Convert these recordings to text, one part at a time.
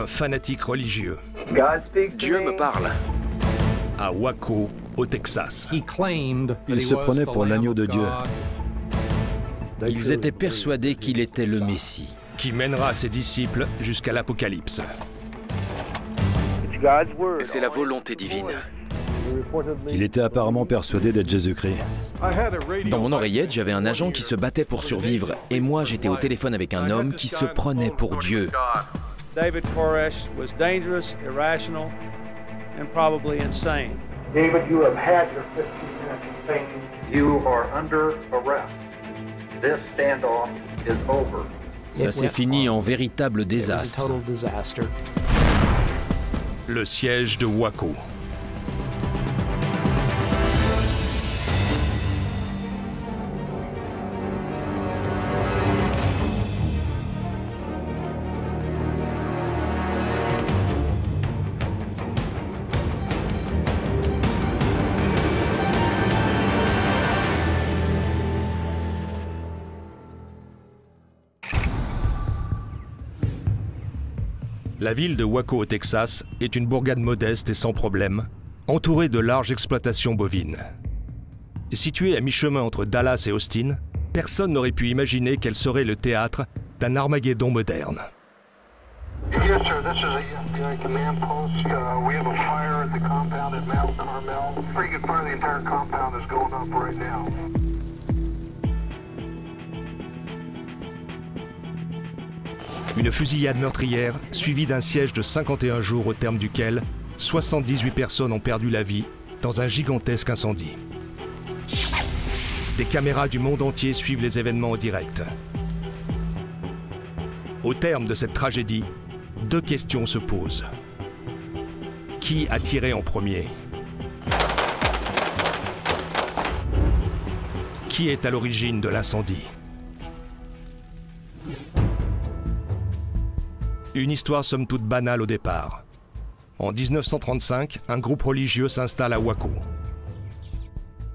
un fanatique religieux. Dieu me parle. À Waco, au Texas. Il se prenait pour l'agneau de Dieu. Ils étaient persuadés qu'il était le Messie. Qui mènera ses disciples jusqu'à l'Apocalypse. C'est la volonté divine. Il était apparemment persuadé d'être Jésus-Christ. Dans mon oreillette, j'avais un agent qui se battait pour survivre. Et moi, j'étais au téléphone avec un homme qui se prenait pour Dieu. David Koresh was dangerous, irrational, and probably insane. David, you have had your 15 minutes of thinking. You are under arrest. This standoff is over. Ça s'est fini en véritable désastre. Le siège de Waco. La ville de Waco au Texas est une bourgade modeste et sans problème, entourée de larges exploitations bovines. Située à mi-chemin entre Dallas et Austin, personne n'aurait pu imaginer qu'elle serait le théâtre d'un Armageddon moderne. Yes, sir. This is a FBI command post. We have a fire at the compound at Mount Carmel. Pretty good fire. The entire compound is going up right now. Une fusillade meurtrière suivie d'un siège de 51 jours au terme duquel 78 personnes ont perdu la vie dans un gigantesque incendie. Des caméras du monde entier suivent les événements en direct. Au terme de cette tragédie, deux questions se posent. Qui a tiré en premier? Qui est à l'origine de l'incendie? Une histoire somme toute banale au départ. En 1935, un groupe religieux s'installe à Waco.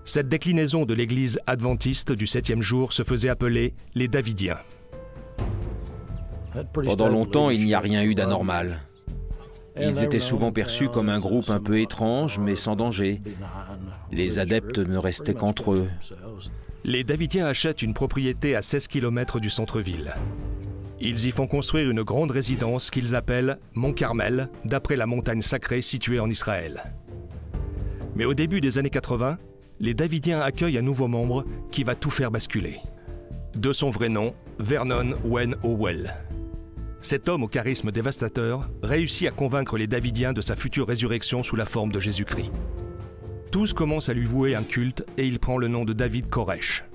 Cette déclinaison de l'église adventiste du 7e jour se faisait appeler les Davidiens. Pendant longtemps, il n'y a rien eu d'anormal. Ils étaient souvent perçus comme un groupe un peu étrange, mais sans danger. Les adeptes ne restaient qu'entre eux. Les Davidiens achètent une propriété à 16 km du centre-ville. Ils y font construire une grande résidence qu'ils appellent Mont Carmel, d'après la montagne sacrée située en Israël. Mais au début des années 80, les Davidiens accueillent un nouveau membre qui va tout faire basculer. De son vrai nom, Vernon Wayne Howell. Cet homme au charisme dévastateur réussit à convaincre les Davidiens de sa future résurrection sous la forme de Jésus-Christ. Tous commencent à lui vouer un culte et il prend le nom de David Koresh.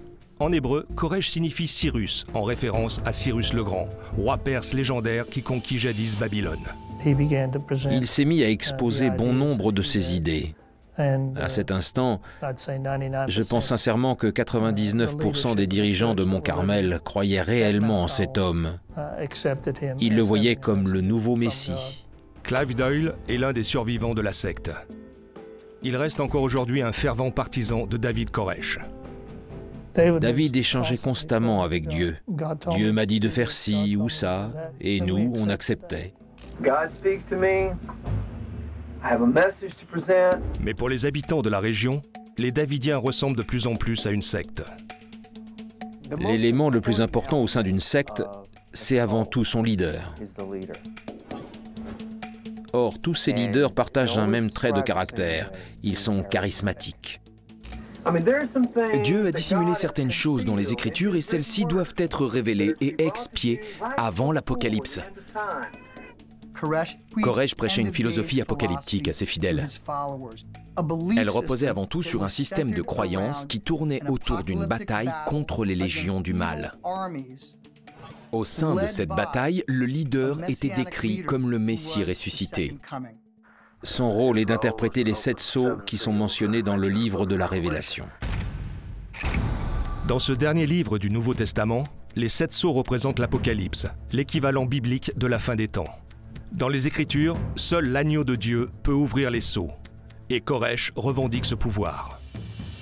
En hébreu, Koresh signifie Cyrus, en référence à Cyrus le Grand, roi perse légendaire qui conquit jadis Babylone. Il s'est mis à exposer bon nombre de ses idées. À cet instant, je pense sincèrement que 99% des dirigeants de Mont Carmel croyaient réellement en cet homme. Ils le voyaient comme le nouveau Messie. Clive Doyle est l'un des survivants de la secte. Il reste encore aujourd'hui un fervent partisan de David Koresh. David échangeait constamment avec Dieu. Dieu m'a dit de faire ci ou ça, et nous, on acceptait. Mais pour les habitants de la région, les Davidiens ressemblent de plus en plus à une secte. L'élément le plus important au sein d'une secte, c'est avant tout son leader. Or, tous ces leaders partagent un même trait de caractère. Ils sont charismatiques. Dieu a dissimulé certaines choses dans les Écritures et celles-ci doivent être révélées et expiées avant l'Apocalypse. Koresh prêchait une philosophie apocalyptique à ses fidèles. Elle reposait avant tout sur un système de croyances qui tournait autour d'une bataille contre les légions du mal. Au sein de cette bataille, le leader était décrit comme le Messie ressuscité. Son rôle est d'interpréter les 7 sceaux qui sont mentionnés dans le livre de la Révélation. Dans ce dernier livre du Nouveau Testament, les 7 sceaux représentent l'Apocalypse, l'équivalent biblique de la fin des temps. Dans les Écritures, seul l'agneau de Dieu peut ouvrir les sceaux, et Koresh revendique ce pouvoir.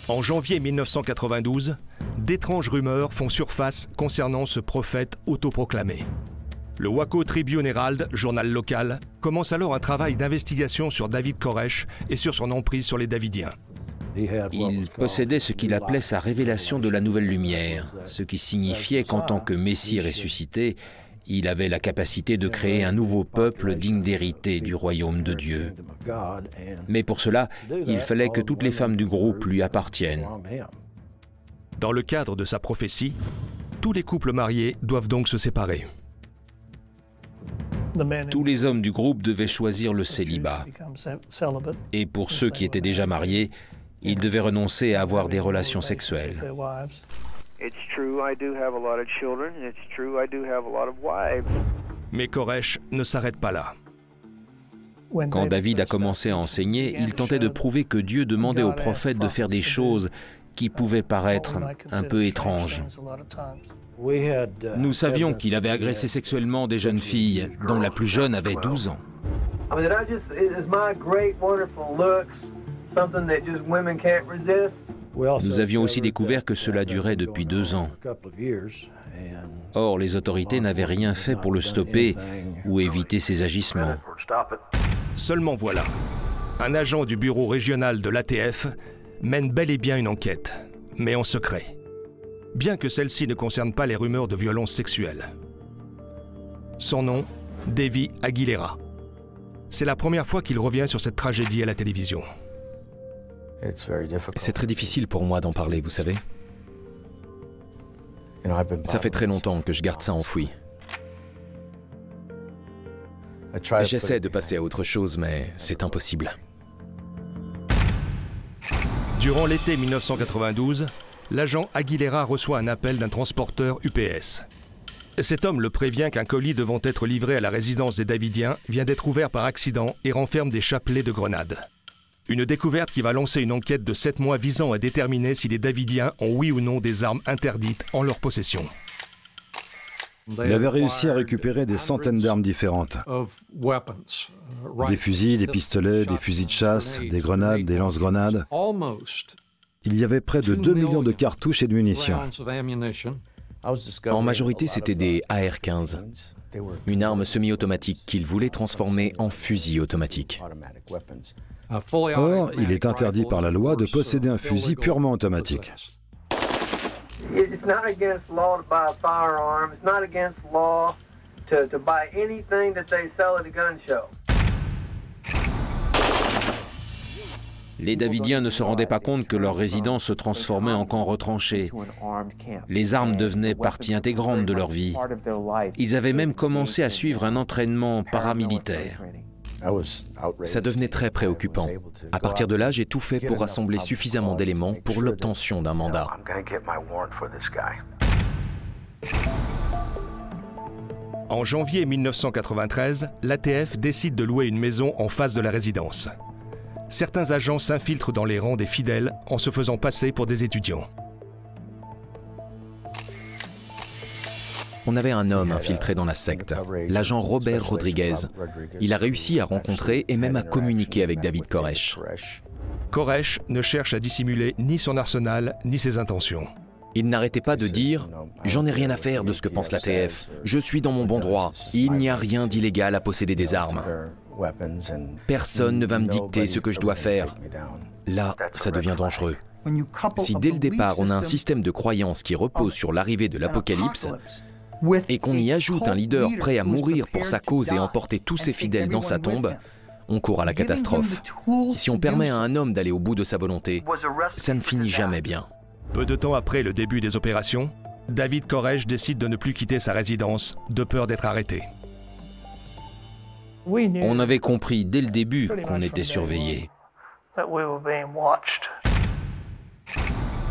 En janvier 1992, d'étranges rumeurs font surface concernant ce prophète autoproclamé. Le Waco Tribune Herald, journal local, commence alors un travail d'investigation sur David Koresh et sur son emprise sur les Davidiens. Il possédait ce qu'il appelait sa révélation de la nouvelle lumière, ce qui signifiait qu'en tant que Messie ressuscité, il avait la capacité de créer un nouveau peuple digne d'hériter du royaume de Dieu. Mais pour cela, il fallait que toutes les femmes du groupe lui appartiennent. Dans le cadre de sa prophétie, tous les couples mariés doivent donc se séparer. Tous les hommes du groupe devaient choisir le célibat. Et pour ceux qui étaient déjà mariés, ils devaient renoncer à avoir des relations sexuelles. Mais Koresh ne s'arrête pas là. Quand David a commencé à enseigner, il tentait de prouver que Dieu demandait aux prophètes de faire des choses qui pouvaient paraître un peu étranges. Nous savions qu'il avait agressé sexuellement des jeunes filles, dont la plus jeune avait 12 ans. Nous avions aussi découvert que cela durait depuis 2 ans. Or, les autorités n'avaient rien fait pour le stopper ou éviter ses agissements. Seulement voilà, un agent du bureau régional de l'ATF mène bel et bien une enquête, mais en secret, bien que celle-ci ne concerne pas les rumeurs de violences sexuelles. Son nom, Davy Aguilera. C'est la première fois qu'il revient sur cette tragédie à la télévision. C'est très difficile pour moi d'en parler, vous savez. Ça fait très longtemps que je garde ça enfoui. J'essaie de passer à autre chose, mais c'est impossible. Durant l'été 1992, l'agent Aguilera reçoit un appel d'un transporteur UPS. Cet homme le prévient qu'un colis devant être livré à la résidence des Davidiens vient d'être ouvert par accident et renferme des chapelets de grenades. Une découverte qui va lancer une enquête de 7 mois visant à déterminer si les Davidiens ont oui ou non des armes interdites en leur possession. Il avait réussi à récupérer des centaines d'armes différentes. Des fusils, des pistolets, des fusils de chasse, des grenades, des lance-grenades. Il y avait près de 2 millions de cartouches et de munitions. En majorité, c'était des AR-15, une arme semi-automatique qu'il voulait transformer en fusil automatique. Or, il est interdit par la loi de posséder un fusil purement automatique. It's not against law to buy a firearm. It's not against law to buy anything that they sell at a gun show. Les Davidiens ne se rendaient pas compte que leur résidence se transformait en camp retranché. Les armes devenaient partie intégrante de leur vie. Ils avaient même commencé à suivre un entraînement paramilitaire. Ça devenait très préoccupant. À partir de là, j'ai tout fait pour rassembler suffisamment d'éléments pour l'obtention d'un mandat. En janvier 1993, l'ATF décide de louer une maison en face de la résidence. Certains agents s'infiltrent dans les rangs des fidèles en se faisant passer pour des étudiants. On avait un homme infiltré dans la secte, l'agent Robert Rodriguez. Il a réussi à rencontrer et même à communiquer avec David Koresh. Koresh ne cherche à dissimuler ni son arsenal ni ses intentions. Il n'arrêtait pas de dire « J'en ai rien à faire de ce que pense l'ATF. Je suis dans mon bon droit. Il n'y a rien d'illégal à posséder des armes. Personne ne va me dicter ce que je dois faire. » Là, ça devient dangereux. Si dès le départ, on a un système de croyance qui repose sur l'arrivée de l'Apocalypse, et qu'on y ajoute un leader prêt à mourir pour sa cause et emporter tous ses fidèles dans sa tombe, on court à la catastrophe. Si on permet à un homme d'aller au bout de sa volonté, ça ne finit jamais bien. Peu de temps après le début des opérations, David Koresh décide de ne plus quitter sa résidence, de peur d'être arrêté. On avait compris dès le début qu'on était surveillés.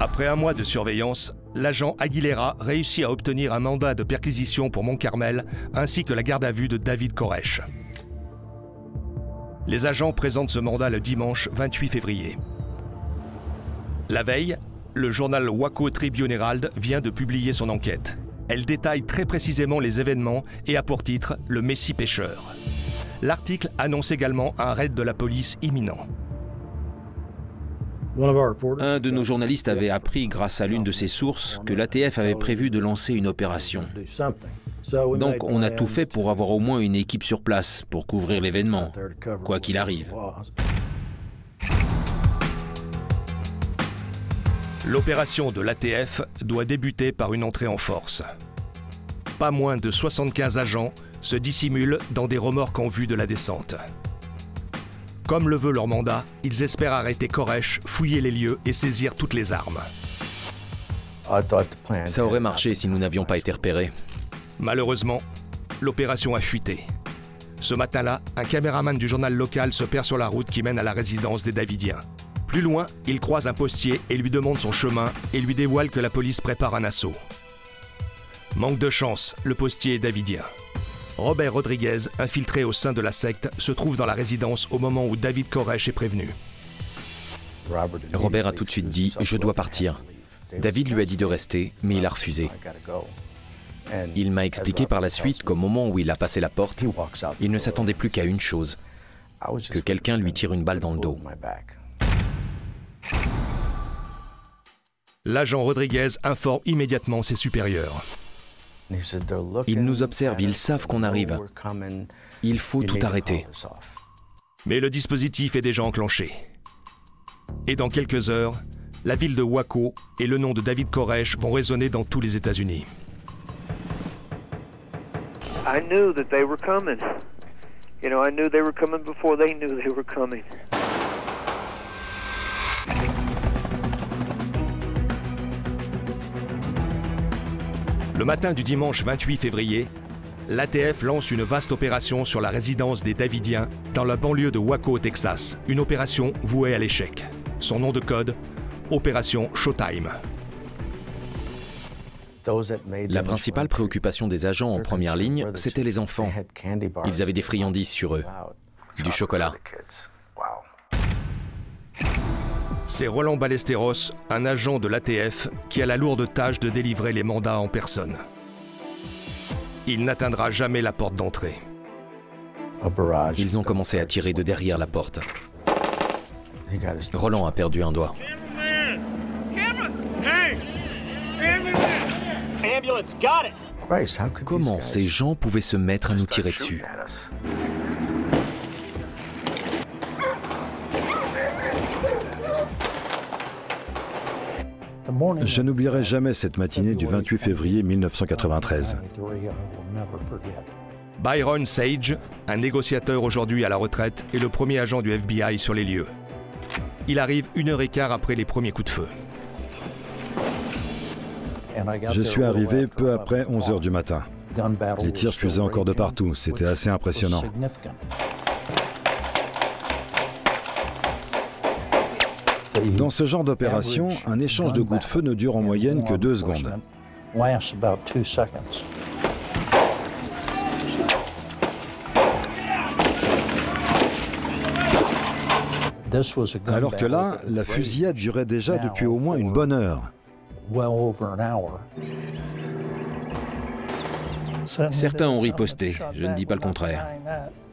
Après un mois de surveillance, l'agent Aguilera réussit à obtenir un mandat de perquisition pour Mont-Carmel ainsi que la garde à vue de David Koresh. Les agents présentent ce mandat le dimanche 28 février. La veille, le journal Waco Tribune Herald vient de publier son enquête. Elle détaille très précisément les événements et a pour titre « Le Messie pécheur ». L'article annonce également un raid de la police imminent. Un de nos journalistes avait appris, grâce à l'une de ses sources, que l'ATF avait prévu de lancer une opération. Donc on a tout fait pour avoir au moins une équipe sur place, pour couvrir l'événement, quoi qu'il arrive. L'opération de l'ATF doit débuter par une entrée en force. Pas moins de 75 agents se dissimulent dans des remorques en vue de la descente. Comme le veut leur mandat, ils espèrent arrêter Koresh, fouiller les lieux et saisir toutes les armes. Ça aurait marché si nous n'avions pas été repérés. Malheureusement, l'opération a fuité. Ce matin-là, un caméraman du journal local se perd sur la route qui mène à la résidence des Davidiens. Plus loin, il croise un postier et lui demande son chemin et lui dévoile que la police prépare un assaut. Manque de chance, le postier est davidien. Robert Rodriguez, infiltré au sein de la secte, se trouve dans la résidence au moment où David Koresh est prévenu. Robert a tout de suite dit « Je dois partir ». David lui a dit de rester, mais il a refusé. Il m'a expliqué par la suite qu'au moment où il a passé la porte, il ne s'attendait plus qu'à une chose, que quelqu'un lui tire une balle dans le dos. L'agent Rodriguez informe immédiatement ses supérieurs. Ils nous observent, ils savent qu'on arrive. Il faut tout arrêter. Mais le dispositif est déjà enclenché. Et dans quelques heures, la ville de Waco et le nom de David Koresh vont résonner dans tous les États-Unis. I knew that they were coming. You know, I knew they were coming before they knew they were coming. Le matin du dimanche 28 février, l'ATF lance une vaste opération sur la résidence des Davidiens dans la banlieue de Waco au Texas. Une opération vouée à l'échec. Son nom de code, Opération Showtime. La principale préoccupation des agents en première ligne, c'était les enfants. Ils avaient des friandises sur eux, du chocolat. C'est Roland Ballesteros, un agent de l'ATF, qui a la lourde tâche de délivrer les mandats en personne. Il n'atteindra jamais la porte d'entrée. Ils ont commencé à tirer de derrière la porte. Roland a perdu un doigt. Comment ces gens pouvaient se mettre à nous tirer dessus? Je n'oublierai jamais cette matinée du 28 février 1993. Byron Sage, un négociateur aujourd'hui à la retraite, est le premier agent du FBI sur les lieux. Il arrive 1h15 après les premiers coups de feu. Je suis arrivé peu après 11h du matin. Les tirs fusaient encore de partout, c'était assez impressionnant. Dans ce genre d'opération, un échange de coups de feu ne dure en moyenne que 2 secondes. Alors que là, la fusillade durait déjà depuis au moins une bonne heure. Certains ont riposté, je ne dis pas le contraire.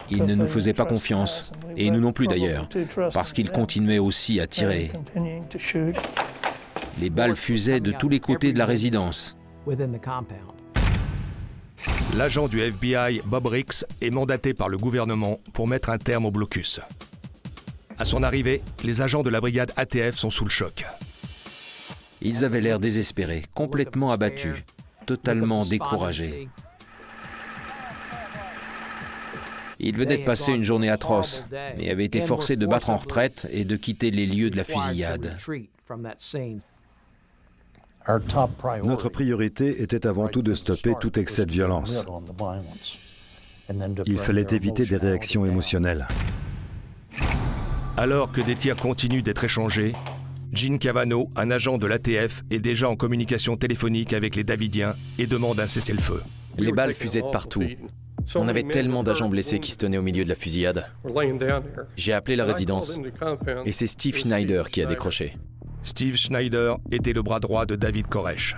Ils ne nous faisaient pas confiance, et nous non plus d'ailleurs, parce qu'ils continuaient aussi à tirer. Les balles fusaient de tous les côtés de la résidence. L'agent du FBI, Bob Ricks, est mandaté par le gouvernement pour mettre un terme au blocus. À son arrivée, les agents de la brigade ATF sont sous le choc. Ils avaient l'air désespérés, complètement abattus, totalement découragés. Ils venaient de passer une journée atroce, mais avaient été forcés de battre en retraite et de quitter les lieux de la fusillade. Notre priorité était avant tout de stopper tout excès de violence. Il fallait éviter des réactions émotionnelles. Alors que des tirs continuent d'être échangés, Gene Cavano, un agent de l'ATF, est déjà en communication téléphonique avec les Davidiens et demande un cessez-le-feu. Les balles fusaient de partout. On avait tellement d'agents blessés qui se tenaient au milieu de la fusillade. J'ai appelé la résidence et c'est Steve Schneider qui a décroché. Steve Schneider était le bras droit de David Koresh.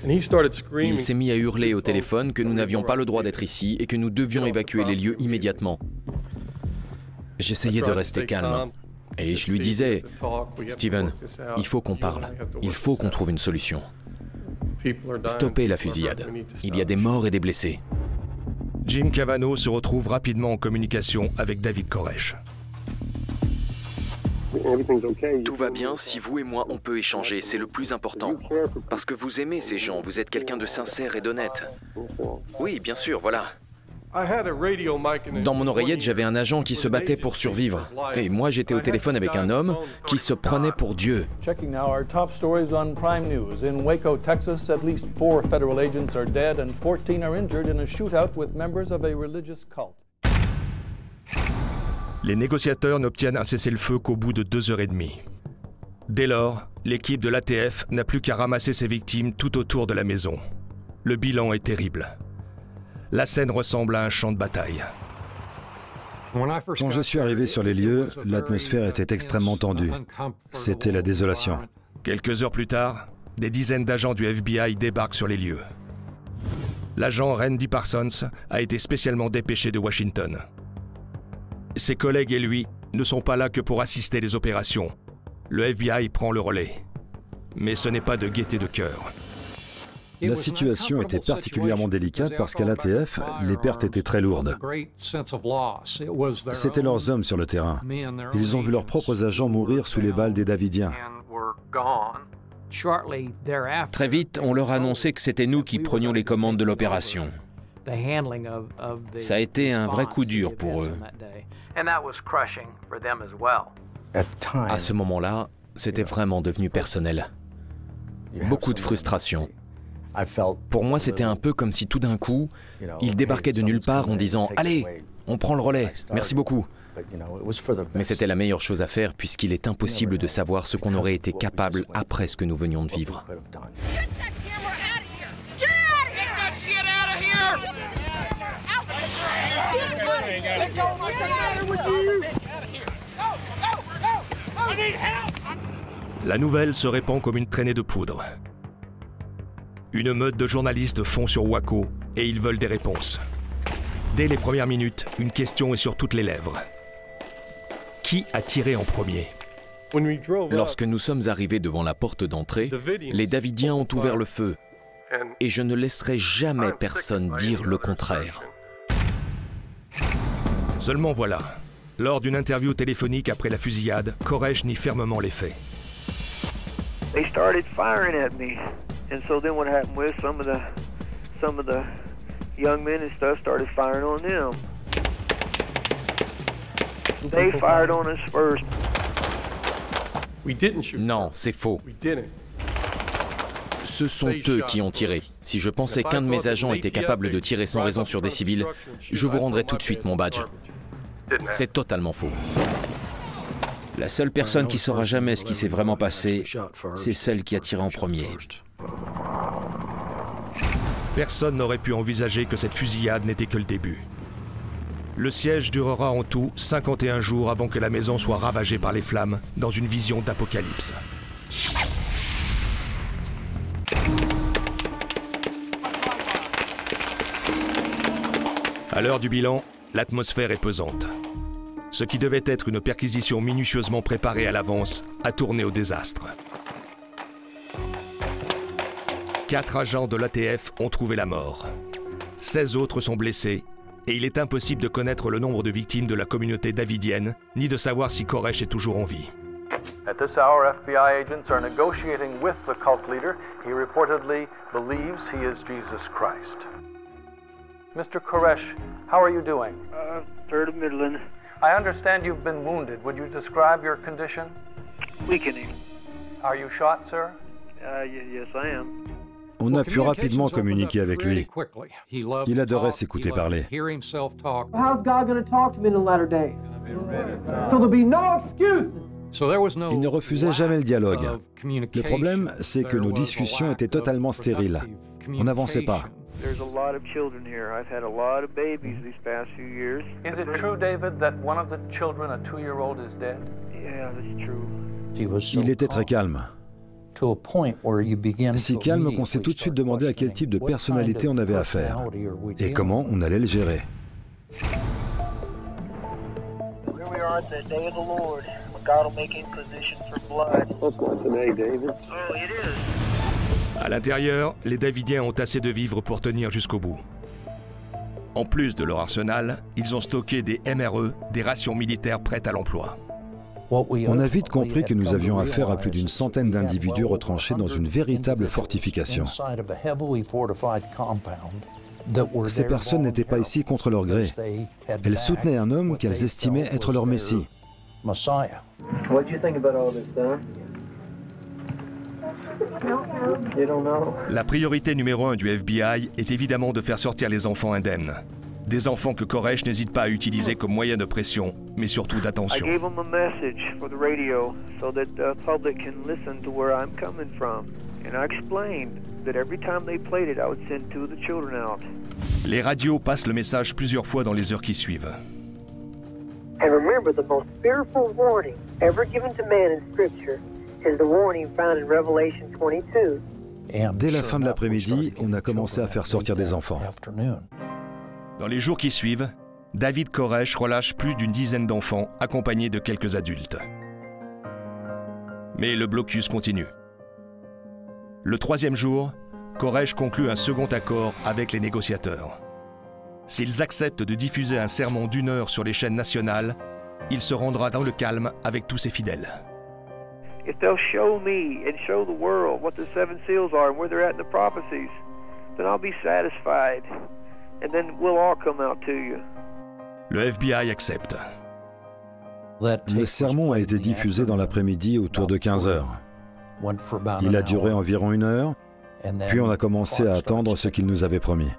Il s'est mis à hurler au téléphone que nous n'avions pas le droit d'être ici et que nous devions évacuer les lieux immédiatement. J'essayais de rester calme et je lui disais « Steven, il faut qu'on parle, il faut qu'on trouve une solution ». Stoppez la fusillade. Il y a des morts et des blessés. Jim Cavanaugh se retrouve rapidement en communication avec David Koresh. Tout va bien, si vous et moi on peut échanger, c'est le plus important. Parce que vous aimez ces gens, vous êtes quelqu'un de sincère et d'honnête. Oui, bien sûr, voilà. Dans mon oreillette, j'avais un agent qui se battait pour survivre. Et moi, j'étais au téléphone avec un homme qui se prenait pour Dieu. Checking now our top stories on Prime News. In Waco, Texas, at least 4 federal agents are dead and 14 are injured in a shootout with members of a religious cult. Les négociateurs n'obtiennent un cessez-le-feu qu'au bout de 2 heures et demie. Dès lors, l'équipe de l'ATF n'a plus qu'à ramasser ses victimes tout autour de la maison. Le bilan est terrible. La scène ressemble à un champ de bataille. Quand je suis arrivé sur les lieux, l'atmosphère était extrêmement tendue. C'était la désolation. Quelques heures plus tard, des dizaines d'agents du FBI débarquent sur les lieux. L'agent Randy Parsons a été spécialement dépêché de Washington. Ses collègues et lui ne sont pas là que pour assister les opérations. Le FBI prend le relais. Mais ce n'est pas de gaieté de cœur. La situation était particulièrement délicate parce qu'à l'ATF, les pertes étaient très lourdes. C'étaient leurs hommes sur le terrain. Ils ont vu leurs propres agents mourir sous les balles des Davidiens. Très vite, on leur annonçait que c'était nous qui prenions les commandes de l'opération. Ça a été un vrai coup dur pour eux. À ce moment-là, c'était vraiment devenu personnel. Beaucoup de frustration. Pour moi, c'était un peu comme si tout d'un coup, ils débarquaient de nulle part en disant « Allez, on prend le relais, merci beaucoup ». Mais c'était la meilleure chose à faire puisqu'il est impossible de savoir ce qu'on aurait été capable après ce que nous venions de vivre. La nouvelle se répand comme une traînée de poudre. Une meute de journalistes fond sur Waco et ils veulent des réponses. Dès les premières minutes, une question est sur toutes les lèvres. Qui a tiré en premier? Lorsque nous sommes arrivés devant la porte d'entrée, les Davidiens ont ouvert le feu. Et je ne laisserai jamais personne dire le contraire. Seulement voilà, lors d'une interview téléphonique après la fusillade, Koresh nie fermement les faits. They started firing at me. And so then what happened was some of the young men and stuff started firing on them. They fired on us first. Non, c'est faux. Ce sont eux qui ont tiré. Si je pensais qu'un de mes agents était capable de tirer sans raison sur des civils, je vous rendrais tout de suite mon badge. C'est totalement faux. La seule personne qui saura jamais ce qui s'est vraiment passé, c'est celle qui a tiré en premier. Personne n'aurait pu envisager que cette fusillade n'était que le début. Le siège durera en tout 51 jours avant que la maison soit ravagée par les flammes dans une vision d'apocalypse. À l'heure du bilan, l'atmosphère est pesante. Ce qui devait être une perquisition minutieusement préparée à l'avance a tourné au désastre. 4 agents de l'ATF ont trouvé la mort. 16 autres sont blessés et il est impossible de connaître le nombre de victimes de la communauté davidienne, ni de savoir si Koresh est toujours en vie. At this hour, FBI agents are negotiating with the cult leader. He reportedly believes he is Jesus Christ. Mr. Koresh, how are you doing? Third of Midland. I understand you've been wounded. Would you describe your condition? Weakening. Are you shot, sir? Yes, I am. On a pu rapidement communiquer avec lui. Il adorait s'écouter parler. How's God going to talk to me in the latter days? So there'll be no excuses. Il ne refusait jamais le dialogue. Le problème, c'est que nos discussions étaient totalement stériles. On n'avançait pas. There's a lot of children here. I've had a lot of babies these past few years. Is it true, David, that one of the children, a 2-year-old, is dead? Yeah, that's true. Il était très calme. Si calme qu'on s'est tout de suite demandé à quel type de personnalité on avait affaire et comment on allait le gérer. Here we are at the day of the Lord. God will make inquisition for blood. What's not today, David? Oh, it is. À l'intérieur, les Davidiens ont assez de vivres pour tenir jusqu'au bout. En plus de leur arsenal, ils ont stocké des MRE, des rations militaires prêtes à l'emploi. On a vite compris que nous avions affaire à plus d'une centaine d'individus retranchés dans une véritable fortification. Ces personnes n'étaient pas ici contre leur gré. Elles soutenaient un homme qu'elles estimaient être leur Messie. La priorité numéro 1 du FBI est évidemment de faire sortir les enfants indemnes. Des enfants que Koresh n'hésite pas à utiliser comme moyen de pression, mais surtout d'attention. Les radios passent le message plusieurs fois dans les heures qui suivent. And remember, the most fearful warning ever given to man in Scripture is the warning found in Revelation 22. Dès la fin de l'après-midi, on a commencé à faire sortir des enfants. Dans les jours qui suivent, David Koresh relâche plus d'une dizaine d'enfants accompagnés de quelques adultes. Mais le blocus continue. Le troisième jour, Koresh conclut un second accord avec les négociateurs. S'ils acceptent de diffuser un sermon d'1 heure sur les chaînes nationales, il se rendra dans le calme avec tous ses fidèles. If they'll show me and show the world what the 7 seals are and where they're at in the prophecies, then I'll be satisfied. And then we'll all come out to you. Le FBI accepte. Le sermon a été diffusé dans l'après-midi autour de 15 heures. Il a duré environ 1 heure, puis on a commencé à attendre ce qu'il nous avait promis.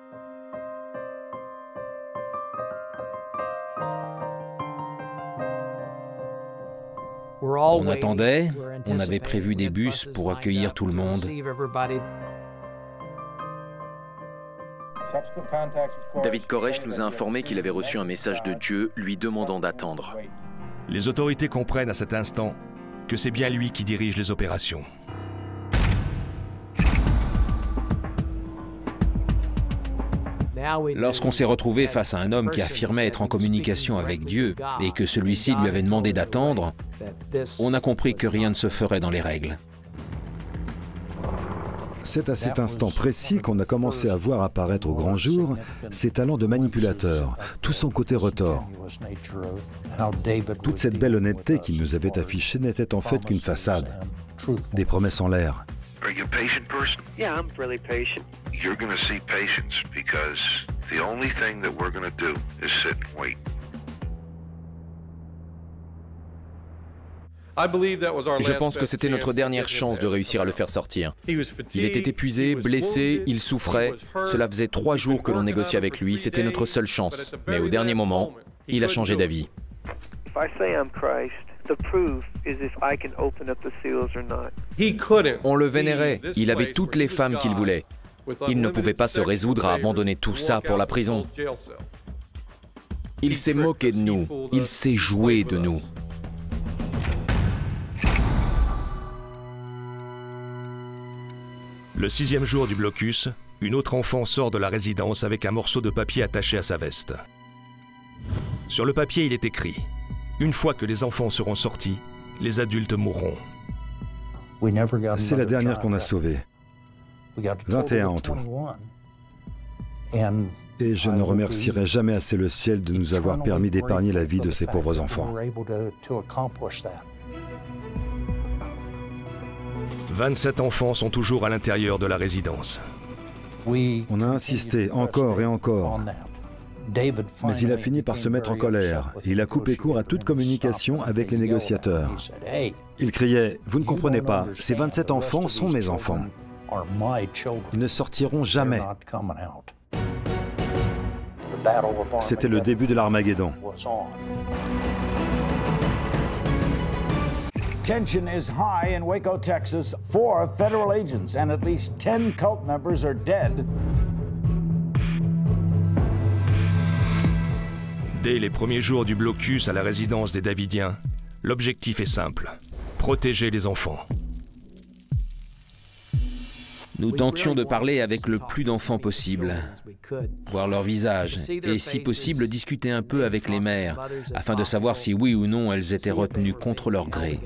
On attendait, on avait prévu des bus pour accueillir tout le monde. David Koresh nous a informé qu'il avait reçu un message de Dieu lui demandant d'attendre. Les autorités comprennent à cet instant que c'est bien lui qui dirige les opérations. Lorsqu'on s'est retrouvé face à un homme qui affirmait être en communication avec Dieu et que celui-ci lui avait demandé d'attendre, on a compris que rien ne se ferait dans les règles. C'est à cet instant précis qu'on a commencé à voir apparaître au grand jour ses talents de manipulateur, tout son côté retors. Toute cette belle honnêteté qu'il nous avait affichée n'était en fait qu'une façade, des promesses en l'air. Are you a patient person? Yeah, I'm really patient. You're going to see patience because the only thing that we're going to do is sit and wait. Je pense que c'était notre dernière chance de réussir à le faire sortir. Il était épuisé, blessé, il souffrait. Cela faisait 3 jours que l'on négociait avec lui, c'était notre seule chance. Mais au dernier moment, il a changé d'avis. On le vénérait, il avait toutes les femmes qu'il voulait. Il ne pouvait pas se résoudre à abandonner tout ça pour la prison. Il s'est moqué de nous, il s'est joué de nous. Le 6e jour du blocus, une autre enfant sort de la résidence avec un morceau de papier attaché à sa veste. Sur le papier, il est écrit « Une fois que les enfants seront sortis, les adultes mourront. » C'est la dernière qu'on a sauvée. 21 en tout. Et je ne remercierai jamais assez le ciel de nous avoir permis d'épargner la vie de ces pauvres enfants. 27 enfants sont toujours à l'intérieur de la résidence. On a insisté encore et encore. Mais il a fini par se mettre en colère. Il a coupé court à toute communication avec les négociateurs. Il criait « Vous ne comprenez pas, ces 27 enfants sont mes enfants. Ils ne sortiront jamais. » C'était le début de l'Armageddon. Tension is high in Waco, Texas. 4 federal agents and at least 10 cult members are dead. Dès les premiers jours du blocus à la résidence des Davidiens, l'objectif est simple, protéger les enfants. Nous tentions de parler avec le plus d'enfants possible, voir leur visage et, si possible, discuter un peu avec les mères, afin de savoir si oui ou non elles étaient retenues contre leur gré.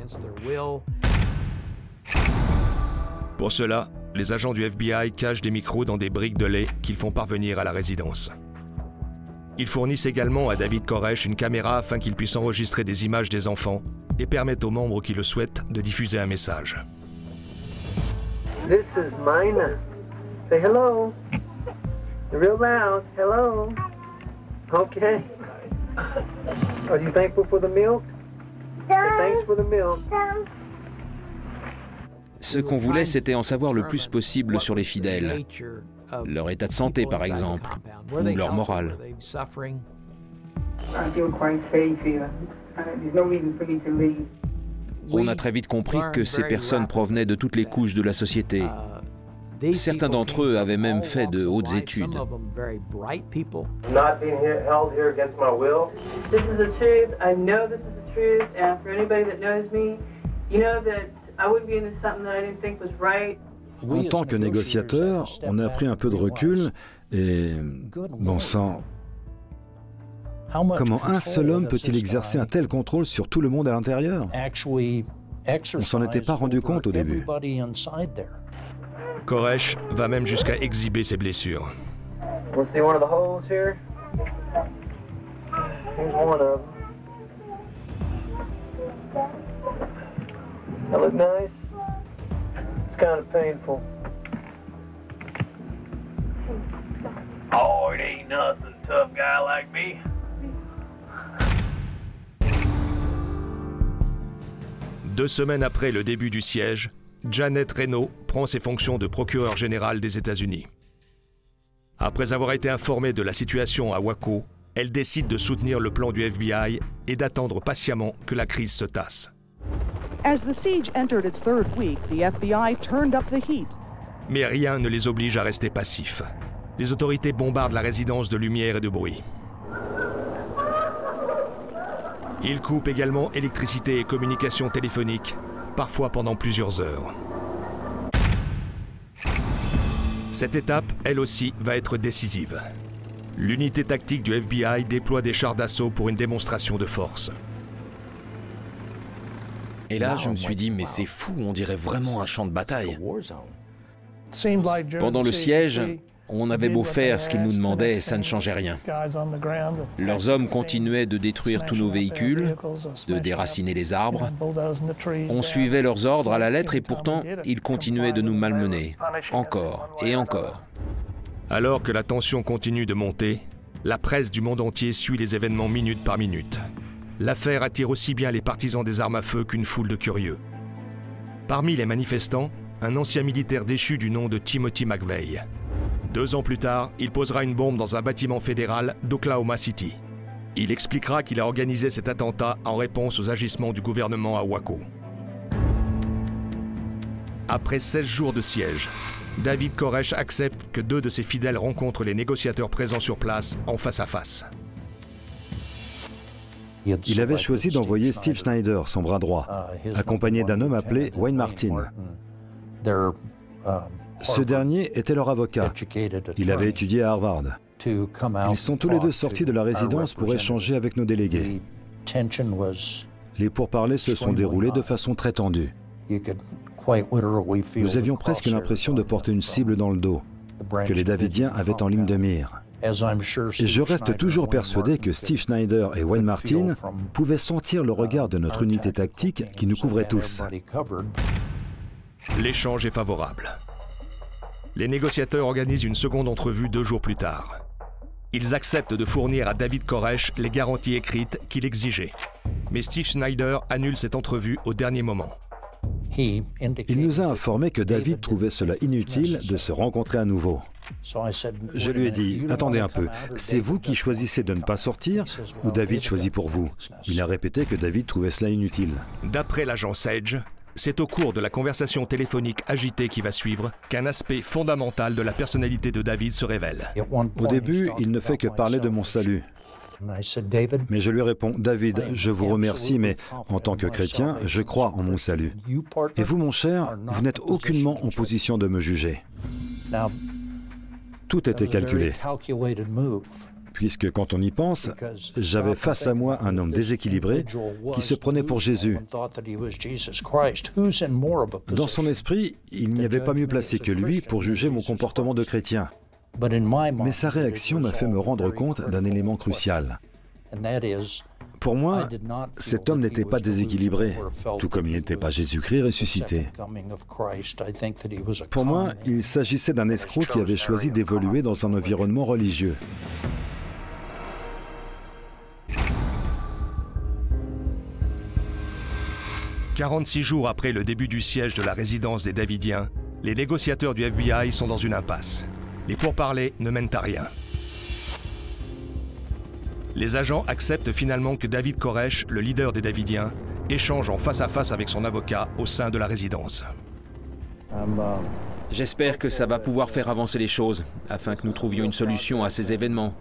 Pour cela, les agents du FBI cachent des micros dans des briques de lait qu'ils font parvenir à la résidence. Ils fournissent également à David Koresh une caméra afin qu'il puisse enregistrer des images des enfants et permettent aux membres qui le souhaitent de diffuser un message. This is mine. Say hello. Real loud. Hello. Okay. Are you thankful for the milk? Thanks for the milk. Ce qu'on voulait, c'était en savoir le plus possible sur les fidèles. Leur état de santé, par exemple, ou leur morale. On a très vite compris que ces personnes provenaient de toutes les couches de la société. Certains d'entre eux avaient même fait de hautes études. En tant que négociateur, on a pris un peu de recul et, bon sang, comment un seul homme peut-il exercer un tel contrôle sur tout le monde à l'intérieur? On s'en était pas rendu compte au début. Koresh va même jusqu'à exhiber ses blessures. That look nice? It's kind of painful. Oh, it ain't nothing, tough guy like me. Deux semaines après le début du siège, Janet Reno prend ses fonctions de procureur général des États-Unis. Après avoir été informée de la situation à Waco, elle décide de soutenir le plan du FBI et d'attendre patiemment que la crise se tasse. As the siege entered its third week, the FBI turned up the heat. Mais rien ne les oblige à rester passifs. Les autorités bombardent la résidence de lumière et de bruit. Ils coupent également électricité et communications téléphoniques, parfois pendant plusieurs heures. Cette étape, elle aussi, va être décisive. L'unité tactique du FBI déploie des chars d'assaut pour une démonstration de force. Et là, je me suis dit, mais c'est fou, on dirait vraiment un champ de bataille. Pendant le siège, on avait beau faire ce qu'ils nous demandaient, ça ne changeait rien. Leurs hommes continuaient de détruire tous nos véhicules, de déraciner les arbres. On suivait leurs ordres à la lettre et pourtant, ils continuaient de nous malmener, encore et encore. Alors que la tension continue de monter, la presse du monde entier suit les événements minute par minute. L'affaire attire aussi bien les partisans des armes à feu qu'une foule de curieux. Parmi les manifestants, un ancien militaire déchu du nom de Timothy McVeigh. 2 ans plus tard, il posera une bombe dans un bâtiment fédéral d'Oklahoma City. Il expliquera qu'il a organisé cet attentat en réponse aux agissements du gouvernement à Waco. Après 16 jours de siège, David Koresh accepte que 2 de ses fidèles rencontrent les négociateurs présents sur place en face à face. Il avait choisi d'envoyer Steve Schneider, son bras droit, accompagné d'un homme appelé Wayne Martin. Ce dernier était leur avocat. Il avait étudié à Harvard. Ils sont tous les 2 sortis de la résidence pour échanger avec nos délégués. Les pourparlers se sont déroulés de façon très tendue. Nous avions presque l'impression de porter une cible dans le dos, que les Davidiens avaient en ligne de mire. Et je reste toujours persuadé que Steve Schneider et Wayne Martin pouvaient sentir le regard de notre unité tactique qui nous couvrait tous. L'échange est favorable. Les négociateurs organisent une seconde entrevue 2 jours plus tard. Ils acceptent de fournir à David Koresh les garanties écrites qu'il exigeait. Mais Steve Schneider annule cette entrevue au dernier moment. Il nous a informé que David trouvait cela inutile de se rencontrer à nouveau. Je lui ai dit, attendez un peu, c'est vous qui choisissez de ne pas sortir ou David choisit pour vous? Il a répété que David trouvait cela inutile. D'après l'agent Sage, c'est au cours de la conversation téléphonique agitée qui va suivre qu'un aspect fondamental de la personnalité de David se révèle. Au début, il ne fait que parler de mon salut. Mais je lui réponds, David, je vous remercie, mais en tant que chrétien, je crois en mon salut. Et vous, mon cher, vous n'êtes aucunement en position de me juger. Tout était calculé. puisque quand on y pense, j'avais face à moi un homme déséquilibré qui se prenait pour Jésus. Dans son esprit, il n'y avait pas mieux placé que lui pour juger mon comportement de chrétien. Mais sa réaction m'a fait me rendre compte d'un élément crucial. Pour moi, cet homme n'était pas déséquilibré, tout comme il n'était pas Jésus-Christ ressuscité. Pour moi, il s'agissait d'un escroc qui avait choisi d'évoluer dans un environnement religieux. « 46 jours après le début du siège de la résidence des Davidiens, les négociateurs du FBI sont dans une impasse. Les pourparlers ne mènent à rien. Les agents acceptent finalement que David Koresh, le leader des Davidiens, échange en face à face avec son avocat au sein de la résidence. J'espère que ça va pouvoir faire avancer les choses, afin que nous trouvions une solution à ces événements,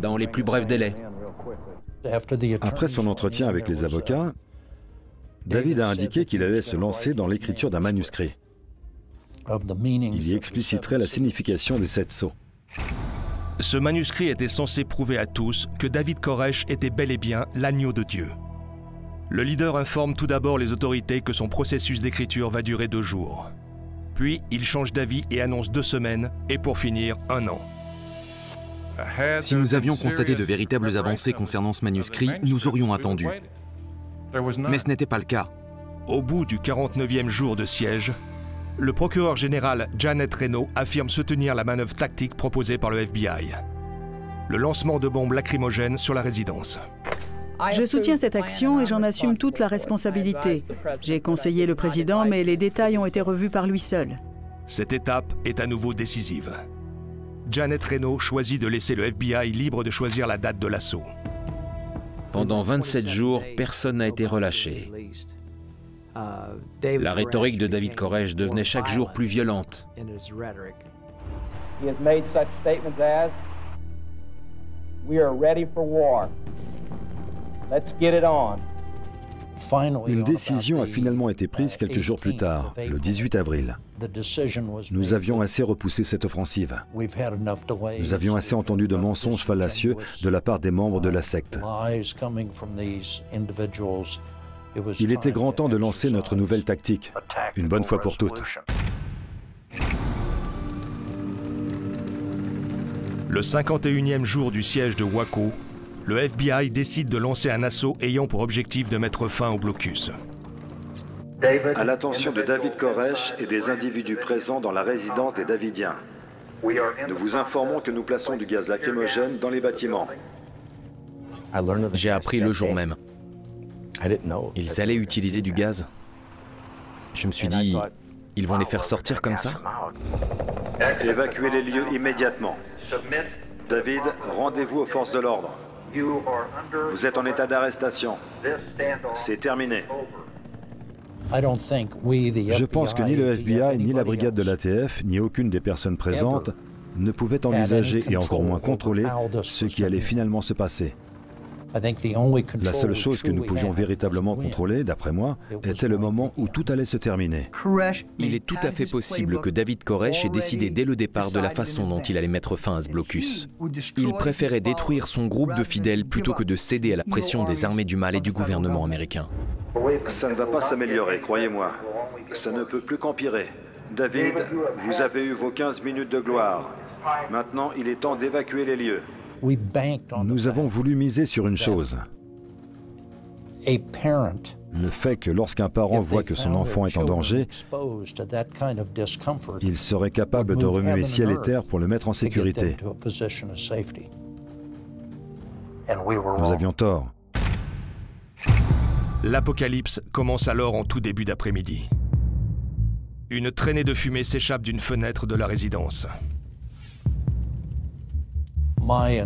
dans les plus brefs délais. Après son entretien avec les avocats, David a indiqué qu'il allait se lancer dans l'écriture d'un manuscrit. Il y expliciterait la signification des 7 sceaux. Ce manuscrit était censé prouver à tous que David Koresh était bel et bien l'agneau de Dieu. Le leader informe tout d'abord les autorités que son processus d'écriture va durer 2 jours. Puis, il change d'avis et annonce 2 semaines, et pour finir, 1 an. Si nous avions constaté de véritables avancées concernant ce manuscrit, nous aurions attendu. Mais ce n'était pas le cas. Au bout du 49e jour de siège, le procureur général Janet Reno affirme soutenir la manœuvre tactique proposée par le FBI. Le lancement de bombes lacrymogènes sur la résidence. Je soutiens cette action et j'en assume toute la responsabilité. J'ai conseillé le président, mais les détails ont été revus par lui seul. Cette étape est à nouveau décisive. Janet Reno choisit de laisser le FBI libre de choisir la date de l'assaut. Pendant 27 jours, personne n'a été relâché. La rhétorique de David Koresh devenait chaque jour plus violente. Une décision a finalement été prise quelques jours plus tard, le 18 avril. Nous avions assez repoussé cette offensive. Nous avions assez entendu de mensonges fallacieux de la part des membres de la secte. Il était grand temps de lancer notre nouvelle tactique, une bonne fois pour toutes. Le 51e jour du siège de Waco, le FBI décide de lancer un assaut ayant pour objectif de mettre fin au blocus. À l'attention de David Koresh et des individus présents dans la résidence des Davidiens, nous vous informons que nous plaçons du gaz lacrymogène dans les bâtiments. J'ai appris le jour même. Ils allaient utiliser du gaz. Je me suis dit, ils vont les faire sortir comme ça? Évacuez les lieux immédiatement. David, rendez-vous aux forces de l'ordre. Vous êtes en état d'arrestation. C'est terminé. Je pense que ni le FBI, ni la brigade de l'ATF, ni aucune des personnes présentes ne pouvaient envisager et encore moins contrôler ce qui allait finalement se passer. La seule chose que nous pouvions véritablement contrôler, d'après moi, était le moment où tout allait se terminer. Il est tout à fait possible que David Koresh ait décidé dès le départ de la façon dont il allait mettre fin à ce blocus. Il préférait détruire son groupe de fidèles plutôt que de céder à la pression des armées du mal et du gouvernement américain. Ça ne va pas s'améliorer, croyez-moi. Ça ne peut plus qu'empirer. David, vous avez eu vos 15 minutes de gloire. Maintenant, il est temps d'évacuer les lieux. Nous avons voulu miser sur une chose. Le fait que lorsqu'un parent voit que son enfant est en danger, il serait capable de remuer ciel et terre pour le mettre en sécurité. Nous avions tort. L'apocalypse commence alors en tout début d'après-midi. Une traînée de fumée s'échappe d'une fenêtre de la résidence.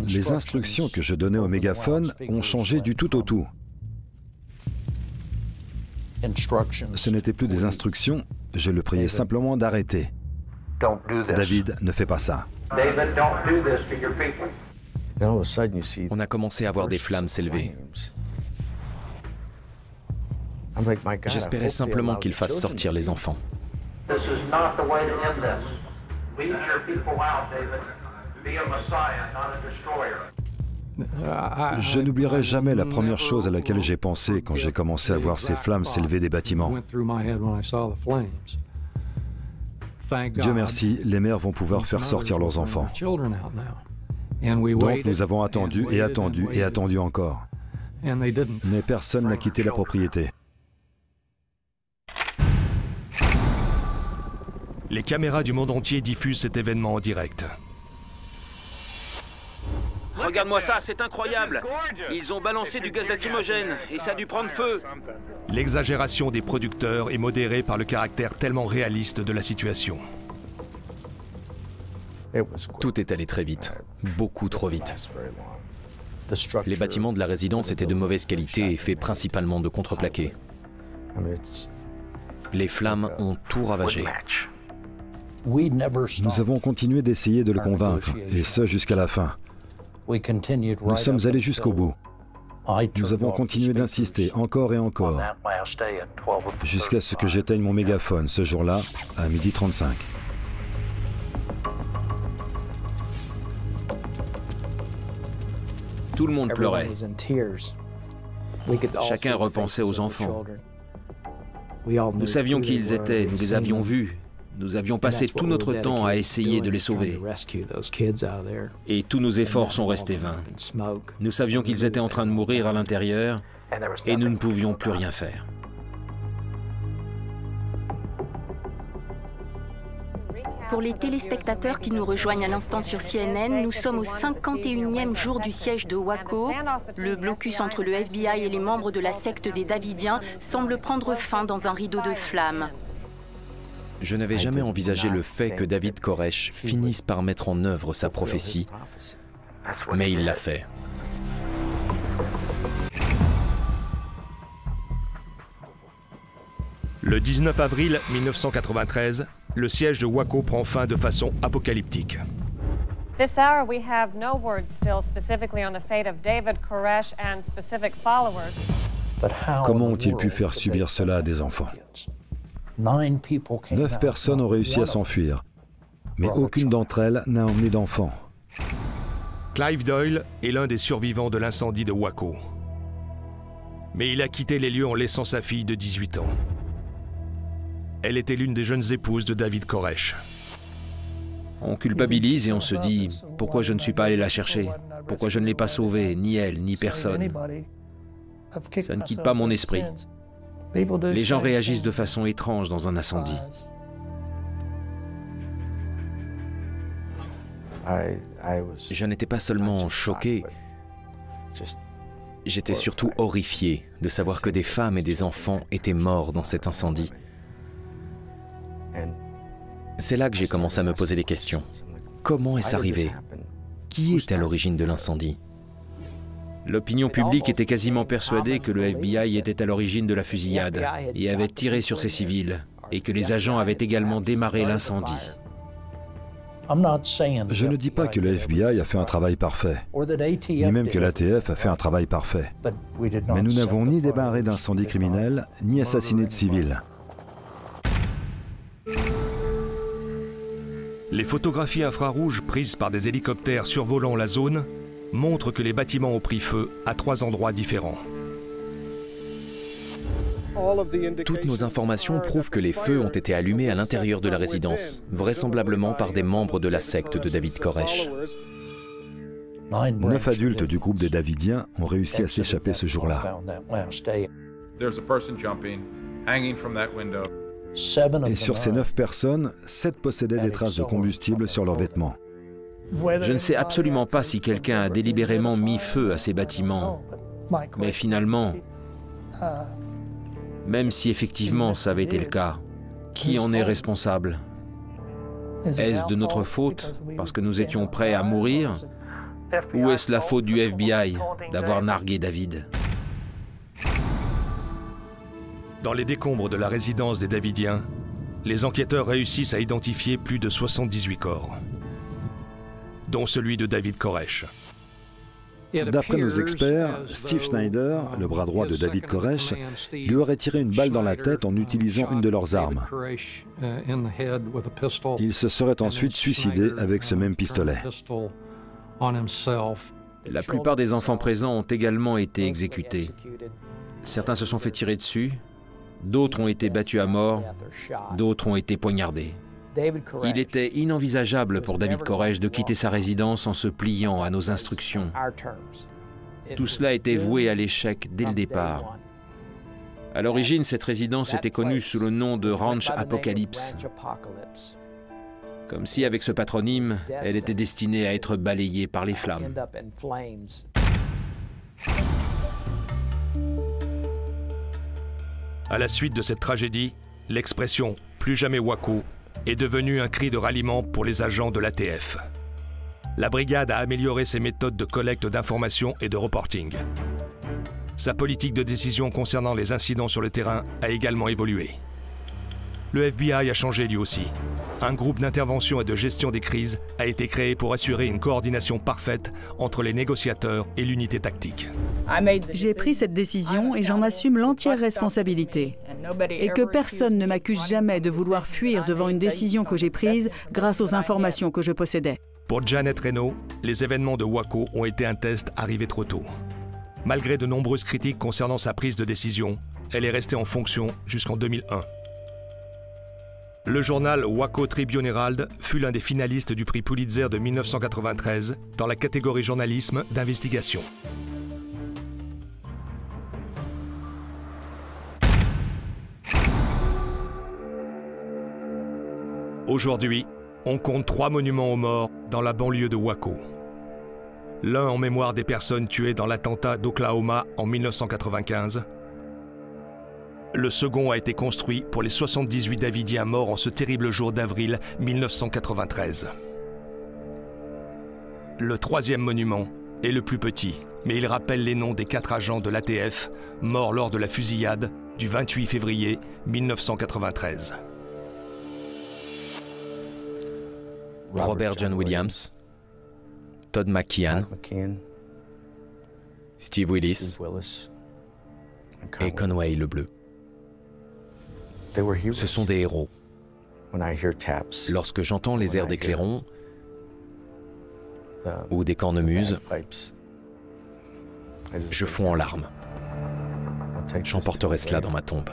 Les instructions que je donnais au mégaphone ont changé du tout au tout. Ce n'était plus des instructions, je le priais simplement d'arrêter. David, ne fais pas ça. On a commencé à voir des flammes s'élever. J'espérais simplement qu'il fasse sortir les enfants. Je n'oublierai jamais la première chose à laquelle j'ai pensé quand j'ai commencé à voir ces flammes s'élever des bâtiments. Dieu merci, les mères vont pouvoir faire sortir leurs enfants. Donc nous avons attendu et attendu et attendu encore. Mais personne n'a quitté la propriété. Les caméras du monde entier diffusent cet événement en direct. Regarde-moi ça, c'est incroyable! Ils ont balancé du gaz lacrymogène et ça a dû prendre feu. L'exagération des producteurs est modérée par le caractère tellement réaliste de la situation. Tout est allé très vite, beaucoup trop vite. Les bâtiments de la résidence étaient de mauvaise qualité et faits principalement de contreplaqué. Les flammes ont tout ravagé. Nous avons continué d'essayer de le convaincre, et ce jusqu'à la fin. Nous sommes allés jusqu'au bout. Nous avons continué d'insister encore et encore, jusqu'à ce que j'éteigne mon mégaphone ce jour-là, à 12h35. Tout le monde pleurait. Chacun repensait aux enfants. Nous savions qui ils étaient, nous les avions vus. Nous avions passé tout notre temps à essayer de les sauver. Et tous nos efforts sont restés vains. Nous savions qu'ils étaient en train de mourir à l'intérieur et nous ne pouvions plus rien faire. Pour les téléspectateurs qui nous rejoignent à l'instant sur CNN, nous sommes au 51e jour du siège de Waco. Le blocus entre le FBI et les membres de la secte des Davidiens semble prendre fin dans un rideau de flammes. Je n'avais jamais envisagé le fait que David Koresh finisse par mettre en œuvre sa prophétie, mais il l'a fait. Le 19 avril 1993, le siège de Waco prend fin de façon apocalyptique. This hour we have no words still specifically on the fate of David Koresh and specific followers. Comment ont-ils pu faire subir cela à des enfants? 9 personnes ont réussi à s'enfuir, mais aucune d'entre elles n'a emmené d'enfants. Clive Doyle est l'un des survivants de l'incendie de Waco. Mais il a quitté les lieux en laissant sa fille de 18 ans. Elle était l'une des jeunes épouses de David Koresh. On culpabilise et on se dit « Pourquoi je ne suis pas allé la chercher? Pourquoi je ne l'ai pas sauvée, ni elle, ni personne ?» Ça ne quitte pas mon esprit. Les gens réagissent de façon étrange dans un incendie. Je n'étais pas seulement choqué, j'étais surtout horrifié de savoir que des femmes et des enfants étaient morts dans cet incendie. C'est là que j'ai commencé à me poser des questions. Comment est-ce arrivé? Qui est à l'origine de l'incendie? L'opinion publique était quasiment persuadée que le FBI était à l'origine de la fusillade et avait tiré sur ces civils, et que les agents avaient également démarré l'incendie. Je ne dis pas que le FBI a fait un travail parfait, ni même que l'ATF a fait un travail parfait. Mais nous n'avons ni démarré d'incendie criminel, ni assassiné de civils. Les photographies infrarouges prises par des hélicoptères survolant la zone montrent que les bâtiments ont pris feu à 3 endroits différents. Toutes nos informations prouvent que les feux ont été allumés à l'intérieur de la résidence, vraisemblablement par des membres de la secte de David Koresh. 9 adultes du groupe des Davidiens ont réussi à s'échapper ce jour-là. Et sur ces 9 personnes, 7 possédaient des traces de combustible sur leurs vêtements. Je ne sais absolument pas si quelqu'un a délibérément mis feu à ces bâtiments, mais finalement, même si effectivement ça avait été le cas, qui en est responsable? Est-ce de notre faute parce que nous étions prêts à mourir? Ou est-ce la faute du FBI d'avoir nargué David? Dans les décombres de la résidence des Davidiens, les enquêteurs réussissent à identifier plus de 78 corps, dont celui de David Koresh. D'après nos experts, Steve Schneider, le bras droit de David Koresh, lui aurait tiré une balle dans la tête en utilisant une de leurs armes. Il se serait ensuite suicidé avec ce même pistolet. La plupart des enfants présents ont également été exécutés. Certains se sont fait tirer dessus, d'autres ont été battus à mort, d'autres ont été poignardés. Il était inenvisageable pour David Koresh de quitter sa résidence en se pliant à nos instructions. Tout cela était voué à l'échec dès le départ. À l'origine, cette résidence était connue sous le nom de Ranch Apocalypse. Comme si, avec ce patronyme, elle était destinée à être balayée par les flammes. À la suite de cette tragédie, l'expression « plus jamais Waco » est devenue un cri de ralliement pour les agents de l'ATF. La brigade a amélioré ses méthodes de collecte d'informations et de reporting. Sa politique de décision concernant les incidents sur le terrain a également évolué. Le FBI a changé lui aussi. Un groupe d'intervention et de gestion des crises a été créé pour assurer une coordination parfaite entre les négociateurs et l'unité tactique. J'ai pris cette décision et j'en assume l'entière responsabilité. Et que personne ne m'accuse jamais de vouloir fuir devant une décision que j'ai prise grâce aux informations que je possédais. Pour Janet Reno, les événements de Waco ont été un test arrivé trop tôt. Malgré de nombreuses critiques concernant sa prise de décision, elle est restée en fonction jusqu'en 2001. Le journal Waco Tribune-Herald fut l'un des finalistes du prix Pulitzer de 1993 dans la catégorie journalisme d'investigation. Aujourd'hui, on compte 3 monuments aux morts dans la banlieue de Waco. L'un en mémoire des personnes tuées dans l'attentat d'Oklahoma en 1995. Le second a été construit pour les 78 Davidiens morts en ce terrible jour d'avril 1993. Le troisième monument est le plus petit, mais il rappelle les noms des 4 agents de l'ATF morts lors de la fusillade du 28 février 1993. Robert John Williams, Todd McKeon, Steve Willis et Conway le Bleu. Ce sont des héros. Lorsque j'entends les airs des clairons ou des cornemuses, je fonds en larmes. J'emporterai cela dans ma tombe.